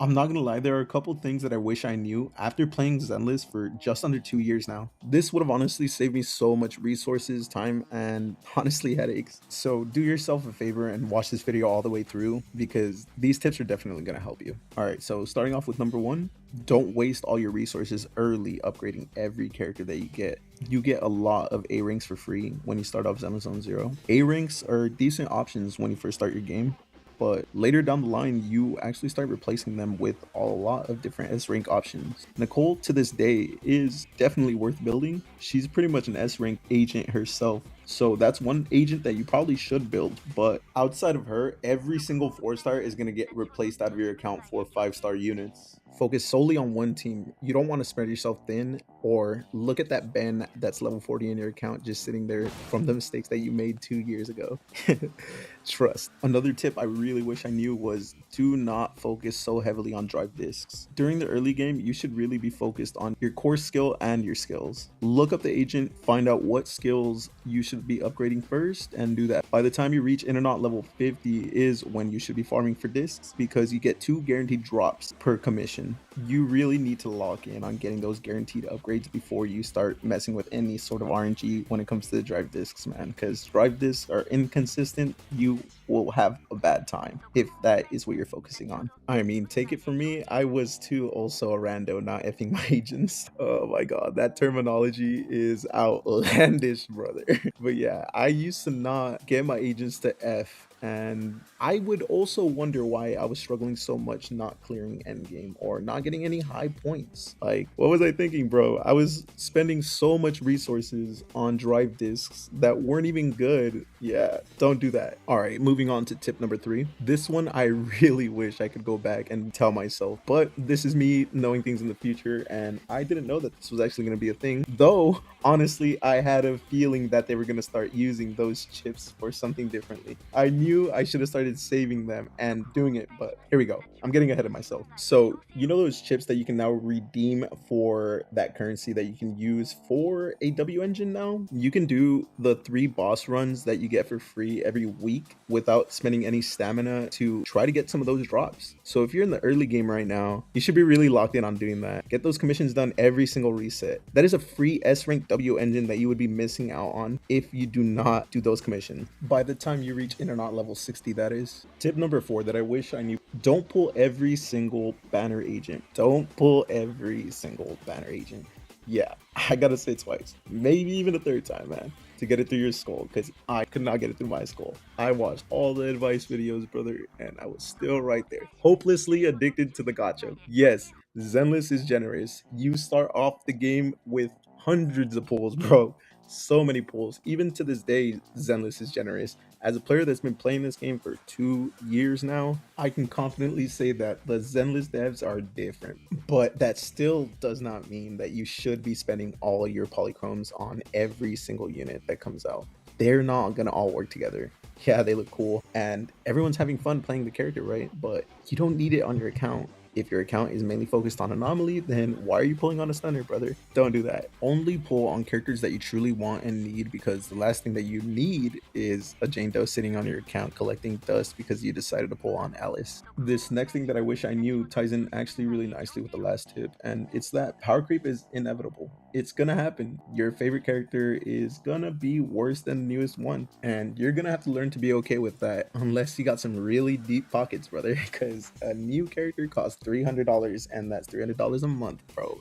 I'm not gonna lie, there are a couple things that I wish I knew after playing Zenless for just under 2 years now. This would have honestly saved me so much resources, time, and honestly headaches. So do yourself a favor and watch this video all the way through because these tips are definitely gonna help you. Alright, so starting off with number one, don't waste all your resources early upgrading every character that you get. You get a lot of A ranks for free when you start off Zenless Zone Zero. A ranks are decent options when you first start your game, but later down the line you actually start replacing them with a lot of different S rank options. Nicole to this day is definitely worth building. She's pretty much an S rank agent herself, so that's one agent that you probably should build. But outside of her, every single 4-star is going to get replaced out of your account for 5-star units. Focus solely on one team. You don't want to spread yourself thin, or look at that Ben that's level 40 in your account just sitting there from the mistakes that you made 2 years ago. Trust. Another tip I really wish I knew was do not focus so heavily on drive discs. During the early game, you should really be focused on your core skill and your skills. Look up the agent, find out what skills you should be upgrading first, and do that. By the time you reach Internaut level 50 is when you should be farming for discs because you get 2 guaranteed drops per commission. You really need to lock in on getting those guaranteed upgrades before you start messing with any sort of RNG when it comes to the drive discs, man, because drive discs are inconsistent. You will have a bad time if that is what you're focusing on. I mean, take it from me, I was too also a rando not effing my agents. Oh my god, that terminology is outlandish, brother. But yeah, I used to not get my agents to F, and I would also wonder why I was struggling so much not clearing endgame or not getting any high points. Like, what was I thinking, bro? I was spending so much resources on drive discs that weren't even good. Yeah, don't do that. All right, moving on to tip number 3. This one I really wish I could go back and tell myself, but this is me knowing things in the future, and I didn't know that this was actually going to be a thing. Though, honestly, I had a feeling that they were going to start using those chips for something differently. I knew I should have started saving them and doing it, but here we go. I'm getting ahead of myself. So, you know those chips that you can now redeem for that currency that you can use for a W engine now? You can do the 3 boss runs that you get for free every week without spending any stamina to try to get some of those drops. So if you're in the early game right now, you should be really locked in on doing that. Get those commissions done every single reset. That is a free S rank W engine that you would be missing out on if you do not do those commissions by the time you reach Internaut level 60, that is. Tip number 4 that I wish I knew: don't pull every single banner agent. Don't pull every single banner agent. Yeah, I gotta say it twice, maybe even a third time, man, to get it through your skull, because I could not get it through my skull. I watched all the advice videos, brother, and I was still right there, hopelessly addicted to the gacha. Yes, Zenless is generous. You start off the game with hundreds of pulls, bro. So many pulls. Even to this day, Zenless is generous. As a player that's been playing this game for 2 years now, I can confidently say that the Zenless devs are different. But that still does not mean that you should be spending all your Polychromes on every single unit that comes out. They're not gonna all work together. Yeah, they look cool, and everyone's having fun playing the character, right? But you don't need it on your account. If your account is mainly focused on Anomaly, then why are you pulling on a stunner, brother? Don't do that. Only pull on characters that you truly want and need, because the last thing that you need is a Jane Doe sitting on your account collecting dust because you decided to pull on Alice. This next thing that I wish I knew ties in actually really nicely with the last tip, and it's that power creep is inevitable. It's gonna happen. Your favorite character is gonna be worse than the newest one, and you're gonna have to learn to be okay with that unless you got some really deep pockets, brother, because a new character costs $300, and that's $300 a month, bro.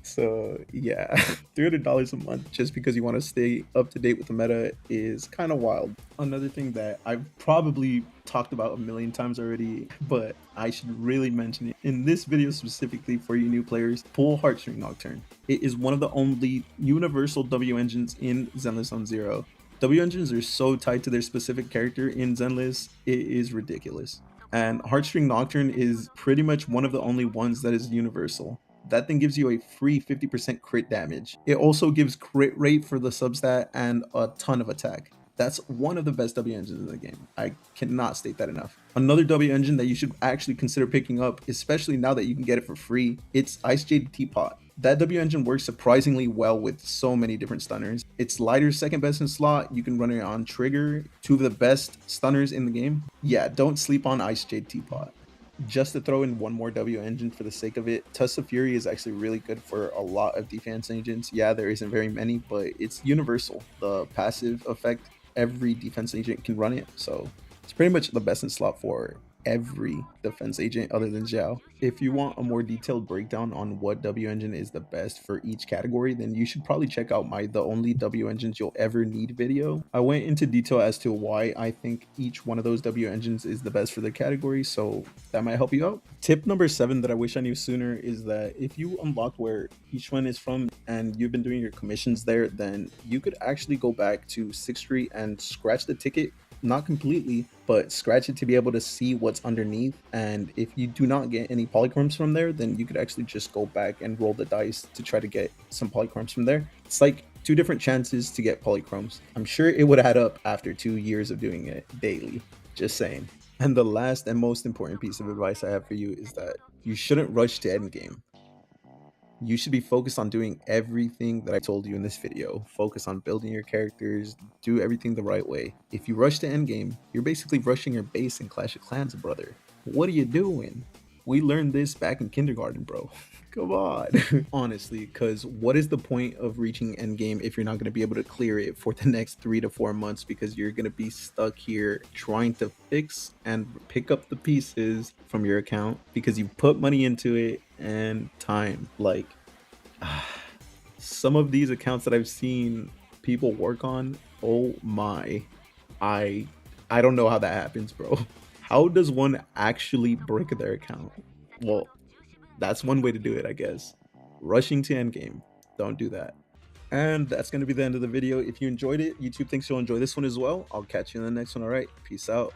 So yeah, $300 a month just because you want to stay up to date with the meta is kind of wild. Another thing that I've probably talked about a million times already, but I should really mention it in this video specifically for you new players: pull Heartstring Nocturne. It is one of the only universal W engines in Zenless Zone Zero. W engines are so tied to their specific character in Zenless, it is ridiculous. And Heartstring Nocturne is pretty much one of the only ones that is universal. That thing gives you a free 50% crit damage. It also gives crit rate for the substat and a ton of attack. That's one of the best W engines in the game. I cannot state that enough. Another W engine that you should actually consider picking up, especially now that you can get it for free, it's Ice Jade Teapot. That W engine works surprisingly well with so many different stunners. It's Lighter's second best in slot. You can run it on Trigger, 2 of the best stunners in the game. Yeah, don't sleep on Ice Jade Teapot. Just to throw in one more W engine for the sake of it, Tusk of Fury is actually really good for a lot of defense agents. Yeah, there isn't very many, but it's universal. The passive effect, every defense agent can run it, so it's pretty much the best in slot for every defense agent other than Zhao. If you want a more detailed breakdown on what W engine is the best for each category, then you should probably check out my The Only W Engines You'll Ever Need video. I went into detail as to why I think each one of those W engines is the best for the category, so that might help you out. Tip number 7 that I wish I knew sooner is that if you unlocked where each one is from and you've been doing your commissions there, then you could actually go back to 6th Street and scratch the ticket, not completely, but scratch it to be able to see what's underneath. And if you do not get any polychromes from there, then you could actually just go back and roll the dice to try to get some polychromes from there. It's like 2 different chances to get polychromes. I'm sure it would add up after 2 years of doing it daily. Just saying. And the last and most important piece of advice I have for you is that you shouldn't rush to endgame. You should be focused on doing everything that I told you in this video. Focus on building your characters, do everything the right way. If you rush to endgame, you're basically rushing your base in Clash of Clans, brother. What are you doing? We learned this back in kindergarten, bro. Come on. Honestly, because what is the point of reaching endgame if you're not going to be able to clear it for the next 3 to 4 months, because you're going to be stuck here trying to fix and pick up the pieces from your account because you put money into it and time. Like, some of these accounts that I've seen people work on, oh my, I I don't know how that happens, bro. How does one actually break their account? Well, that's one way to do it, I guess. Rushing to endgame. Don't do that. And that's going to be the end of the video. If you enjoyed it, YouTube thinks you'll enjoy this one as well. I'll catch you in the next one. All right. Peace out.